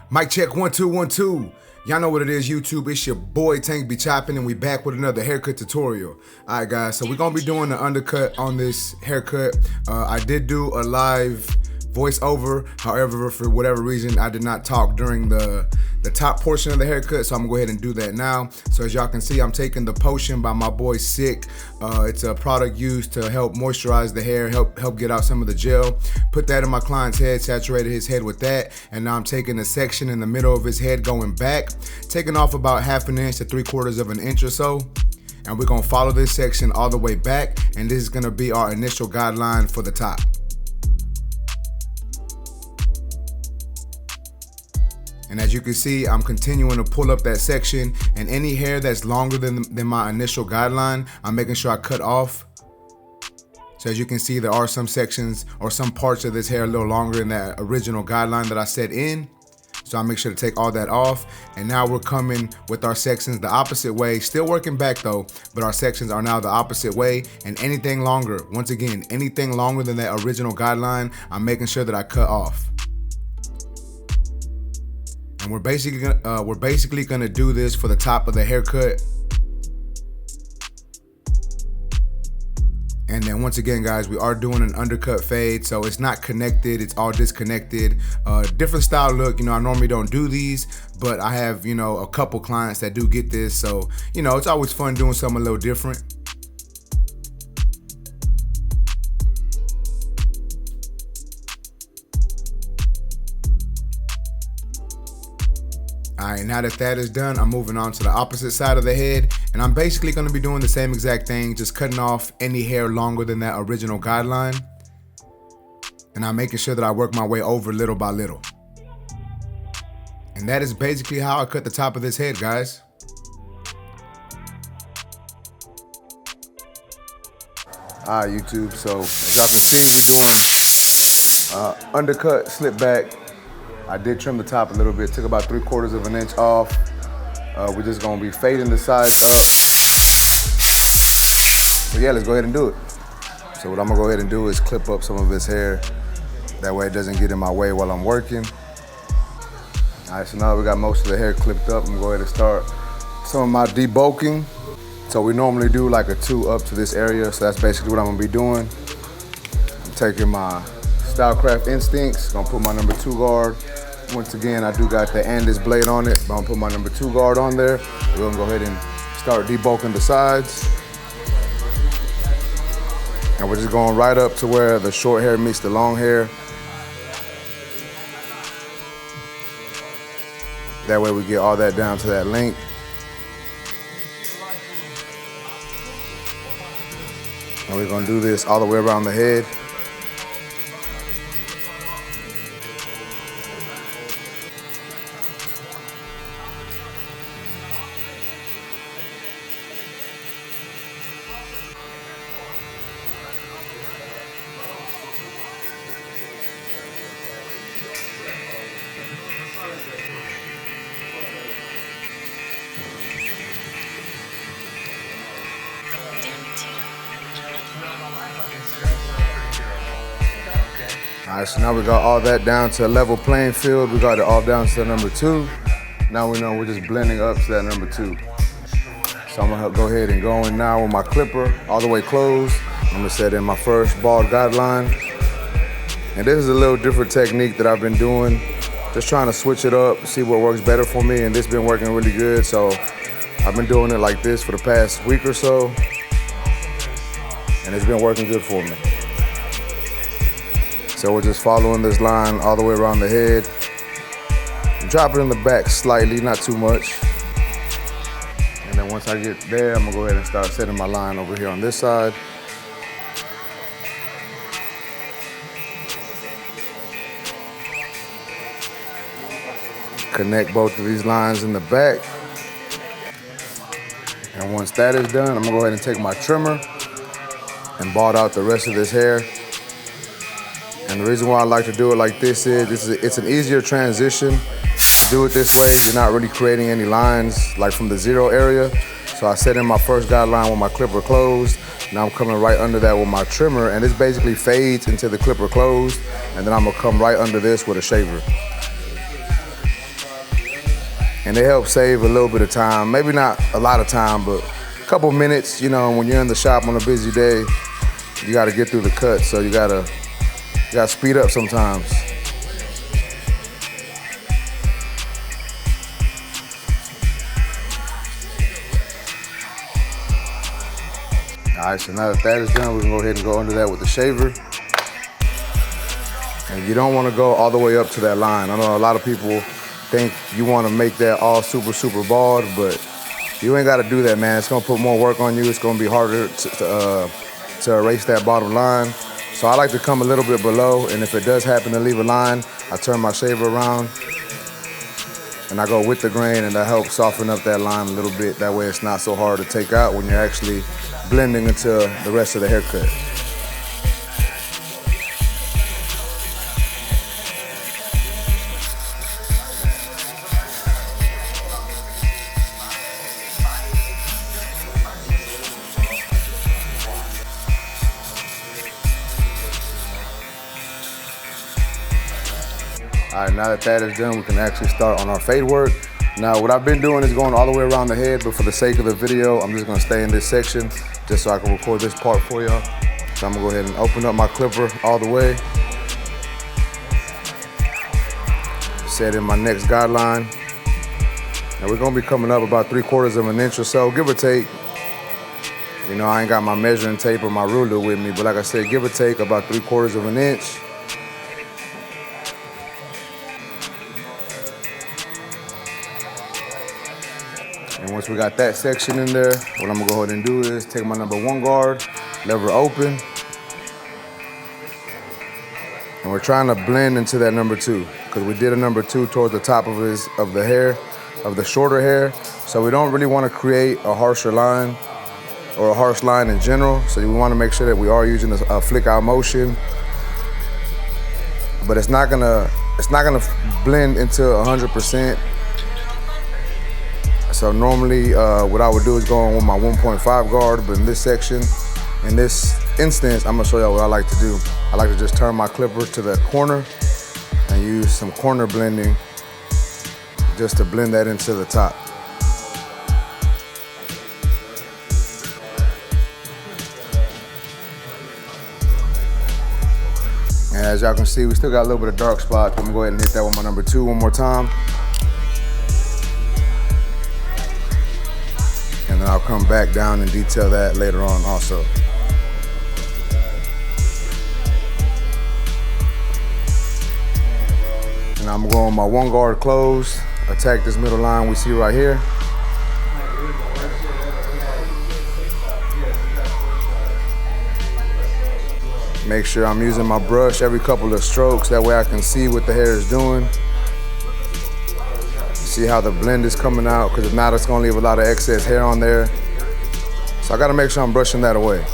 Mic check 1 2 1 2. Y'all know what it is, YouTube. It's your boy Tank be chopping, and we back with another haircut tutorial. All right, guys. So we're gonna be doing the undercut on this haircut. I did do a live voiceover. However, for whatever reason, I did not talk during the top portion of the haircut, so I'm gonna go ahead and do that now. So as y'all can see, I'm taking the potion by my boy Sick. It's a product used to help moisturize the hair, help get out some of the gel. Put that in my client's head, saturated his head with that, and now I'm taking a section in the middle of his head going back, taking off about 1/2 inch to 3/4 of an inch or so. And we're gonna follow this section all the way back, and this is gonna be our initial guideline for the top. And as you can see, I'm continuing to pull up that section, and any hair that's longer than my initial guideline, I'm making sure I cut off. So as you can see, there are some sections or some parts of this hair a little longer than that original guideline that I set in. So I'll make sure to take all that off. And now we're coming with our sections the opposite way, still working back though, but our sections are now the opposite way. And anything longer, once again, anything longer than that original guideline, I'm making sure that I cut off. And we're basically gonna do this for the top of the haircut. And then once again, guys, we are doing an undercut fade, so it's not connected, it's all disconnected. Different style look, I normally don't do these, but I have, a couple clients that do get this, so, it's always fun doing something a little different. All right, now that is done, I'm moving on to the opposite side of the head, and I'm basically gonna be doing the same exact thing, just cutting off any hair longer than that original guideline. And I'm making sure that I work my way over little by little. And that is basically how I cut the top of this head, guys. All right, YouTube, so as y'all can see, we're doing undercut, slip back. I did trim the top a little bit, took about 3/4 of an inch off. We're just gonna be fading the sides up. So yeah, let's go ahead and do it. So what I'm gonna go ahead and do is clip up some of his hair. That way it doesn't get in my way while I'm working. All right, so now we got most of the hair clipped up. I'm gonna go ahead and start some of my debulking. So we normally do like a 2 up to this area. So that's basically what I'm gonna be doing. I'm taking my Stylecraft Instincts, gonna put my number 2 guard. Once again, I do got the Andis blade on it, but I'm gonna put my number 2 guard on there. We're gonna go ahead and start debulking the sides. And we're just going right up to where the short hair meets the long hair. That way we get all that down to that length. And we're gonna do this all the way around the head. All right, so now we got all that down to a level playing field. We got it all down to number 2. Now we know we're just blending up to that number 2. So I'm gonna go ahead and go in now with my clipper all the way closed. I'm gonna set in my first bald guideline. And this is a little different technique that I've been doing. Just trying to switch it up, see what works better for me. And this has been working really good. So I've been doing it like this for the past week or so. And it's been working good for me. So we're just following this line all the way around the head. Drop it in the back slightly, not too much. And then once I get there, I'm gonna go ahead and start setting my line over here on this side. Connect both of these lines in the back. And once that is done, I'm gonna go ahead and take my trimmer and bald out the rest of this hair. And the reason why I like to do it like this is it's an easier transition. To do it this way, you're not really creating any lines like from the 0 area. So I set in my first guideline with my clipper closed. Now I'm coming right under that with my trimmer, and this basically fades until the clipper closed, and then I'm gonna come right under this with a shaver. and they help save a little bit of time. Maybe not a lot of time, but a couple minutes. You know, when you're in the shop on a busy day, you got to get through the cut, so you gotta speed up sometimes. All right, so now that is done, we can go ahead and go under that with the shaver. And you don't want to go all the way up to that line. I know a lot of people think you want to make that all super bald, but you ain't got to do that, man. It's gonna put more work on you. It's gonna be harder to erase that bottom line. So I like to come a little bit below, and if it does happen to leave a line, I turn my shaver around and I go with the grain, and that helps soften up that line a little bit. That way it's not so hard to take out when you're actually blending into the rest of the haircut. All right, now that that is done, we can actually start on our fade work. Now, what I've been doing is going all the way around the head, but for the sake of the video, I'm just gonna stay in this section just so I can record this part for y'all. So I'm gonna go ahead and open up my clipper all the way. Set in my next guideline. Now we're gonna be coming up about 3/4 of an inch or so, give or take. You know, I ain't got my measuring tape or my ruler with me, but like I said, give or take about 3/4 of an inch. And once we got that section in there, what I'm gonna go ahead and do is take my number 1 guard, lever open, and we're trying to blend into that number 2 because we did a number 2 towards the top of the hair, of the shorter hair. So we don't really want to create a harsher line or a harsh line in general. So we want to make sure that we are using a flick out motion, but it's not gonna blend into 100%. So normally what I would do is go on with my 1.5 guard, but in this section, in this instance, I'm gonna show y'all what I like to do. I like to just turn my clipper to the corner and use some corner blending just to blend that into the top. And as y'all can see, we still got a little bit of dark spots. I'm gonna go ahead and hit that with my number 2 one more time. And then I'll come back down and detail that later on also. And I'm going my 1 guard close, attack this middle line we see right here. Make sure I'm using my brush every couple of strokes, that way I can see what the hair is doing. See how the blend is coming out, because if not, it's gonna leave a lot of excess hair on there. So I gotta make sure I'm brushing that away.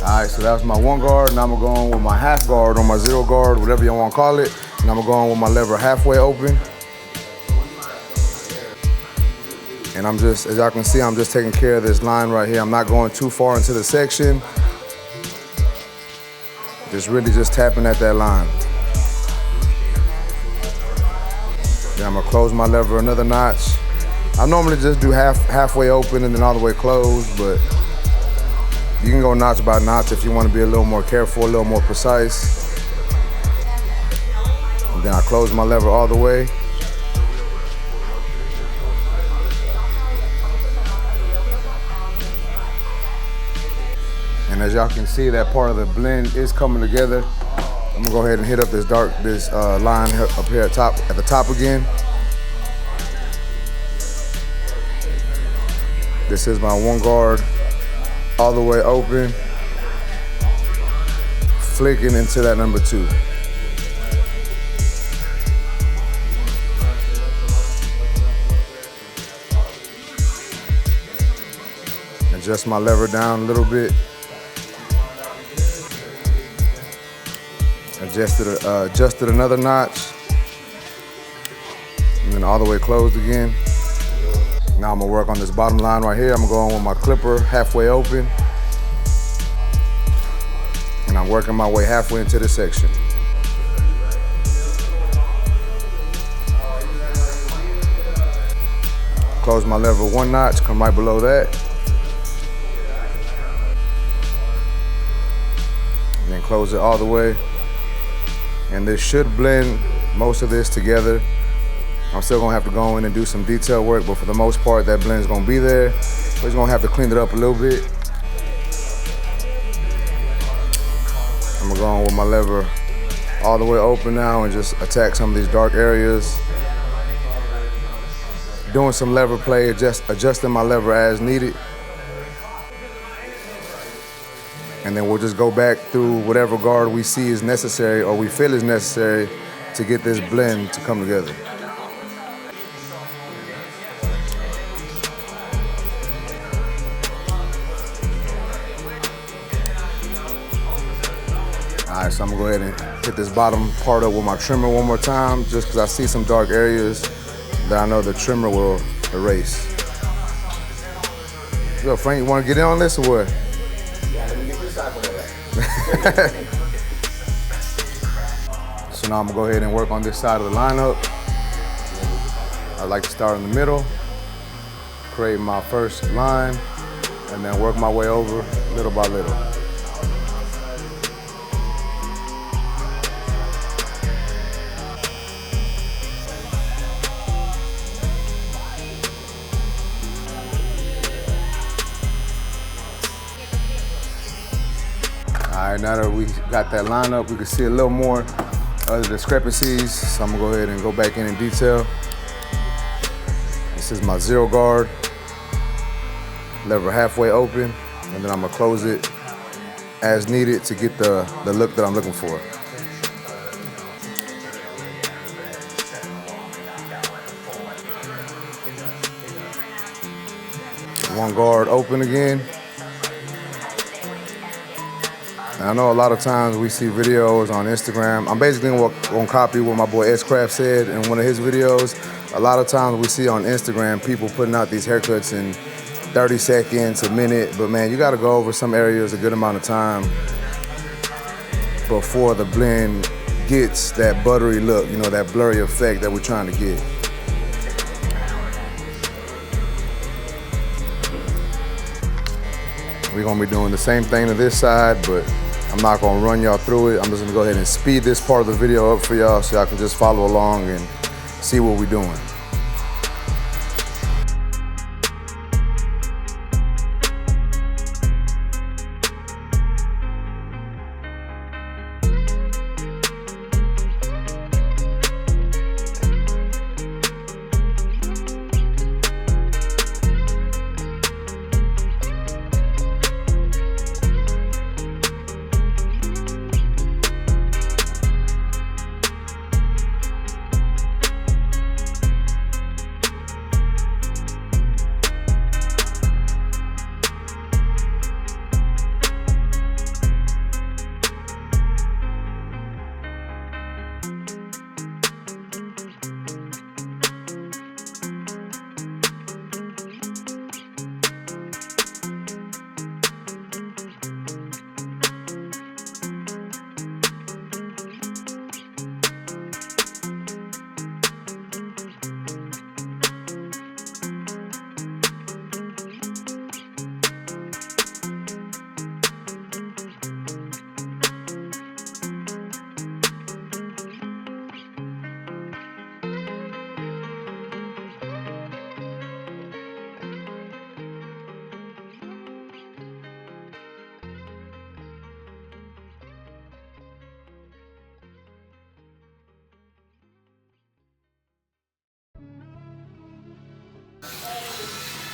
All right, so that was my 1 guard. Now I'm gonna go on with my 1/2 guard or my 0 guard, whatever you wanna call it. And I'm gonna go on with my lever halfway open. And I'm just, as y'all can see, I'm just taking care of this line right here. I'm not going too far into the section. Just really just tapping at that line. Then I'm gonna close my lever another notch. I normally just do halfway open and then all the way closed, but you can go notch by notch if you want to be a little more careful, a little more precise. And then I close my lever all the way. And as y'all can see, that part of the blend is coming together. I'm gonna go ahead and hit up this line up here at the top again. This is my 1 guard, all the way open, flicking into that number 2. Adjust my lever down a little bit. Adjusted another notch, and then all the way closed again. Now I'm gonna work on this bottom line right here. I'm gonna go on with my clipper halfway open, and I'm working my way halfway into this section. Close my lever 1 notch, come right below that. And then close it all the way. And this should blend most of this together. I'm still gonna have to go in and do some detail work, but for the most part, that blend is gonna be there. We're just gonna have to clean it up a little bit. I'm gonna go in with my lever all the way open now and just attack some of these dark areas. Doing some lever play, adjusting my lever as needed. And then we'll just go back through whatever guard we see is necessary or we feel is necessary to get this blend to come together. All right, so I'm gonna go ahead and hit this bottom part up with my trimmer one more time, just because I see some dark areas that I know the trimmer will erase. Yo, Frank, you wanna get in on this or what? Yeah, let me get this side for that. So now I'm gonna go ahead and work on this side of the lineup. I like to start in the middle, create my first line, and then work my way over little by little. All right, now that we got that line up, we can see a little more of the discrepancies. So I'm gonna go ahead and go back in detail. This is my 0 guard, lever halfway open, and then I'm gonna close it as needed to get the look that I'm looking for. One guard open again. And I know a lot of times we see videos on Instagram. I'm basically gonna copy what my boy Stylecraft said in one of his videos. A lot of times we see on Instagram people putting out these haircuts in 30 seconds, a minute, but man, you gotta go over some areas a good amount of time before the blend gets that buttery look, you know, that blurry effect that we're trying to get. We're gonna be doing the same thing to this side, but I'm not gonna run y'all through it. I'm just gonna go ahead and speed this part of the video up for y'all so y'all can just follow along and see what we're doing.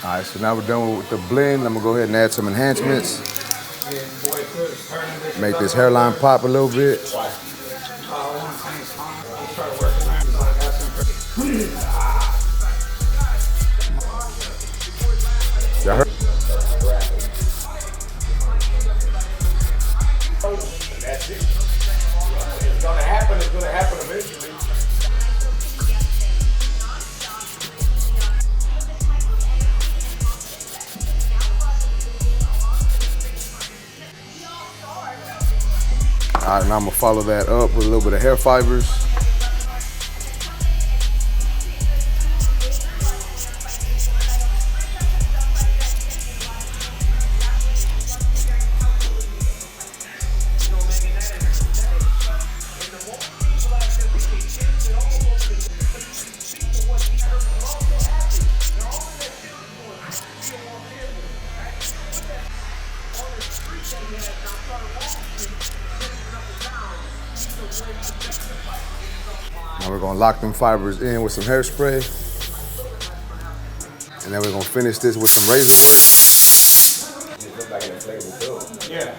All right, so now we're done with the blend. I'm gonna go ahead and add some enhancements. Make this hairline pop a little bit. Y'all heard? That's it. It's gonna happen eventually. All right, now I'm gonna follow that up with a little bit of hair fibers. Now we're gonna lock them fibers in with some hairspray. And then we're gonna finish this with some razor blade. It looks like an inflatable too. Yeah.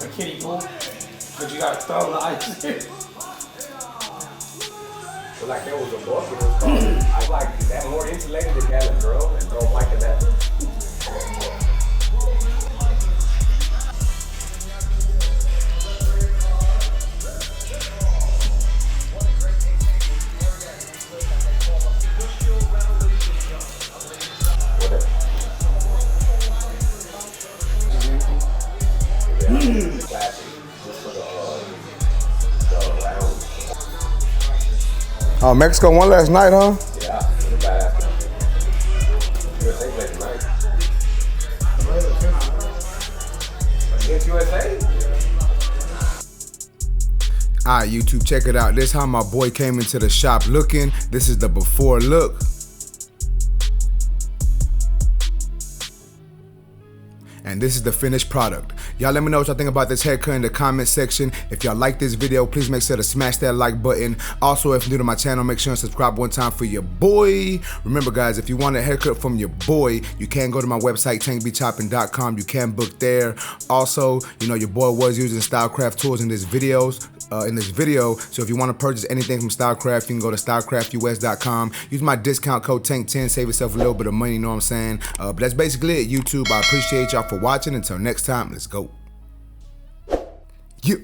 A kiddie pool. But you gotta throw the ice in. But like there was a book, it was called, I like that more insulated than Helen, girl, and throw them like that. Oh, Mexico won last night, huh? Yeah, it's a badass. USA played tonight. Against USA? Alright, YouTube, check it out. This is how my boy came into the shop looking. This is the before look. And this is the finished product. Y'all let me know what y'all think about this haircut in the comment section. If y'all like this video, please make sure to smash that like button. Also, if you're new to my channel, make sure and subscribe one time for your boy. Remember guys, if you want a haircut from your boy, you can go to my website, tankbechopping.com. You can book there. Also, you know, your boy was using Stylecraft tools in this video. So if you want to purchase anything from Stylecraft, you can go to stylecraftus.com. Use my discount code TANK10, save yourself a little bit of money, you know what I'm saying? But that's basically it, YouTube. I appreciate y'all for watching. Until next time, let's go. Yeah.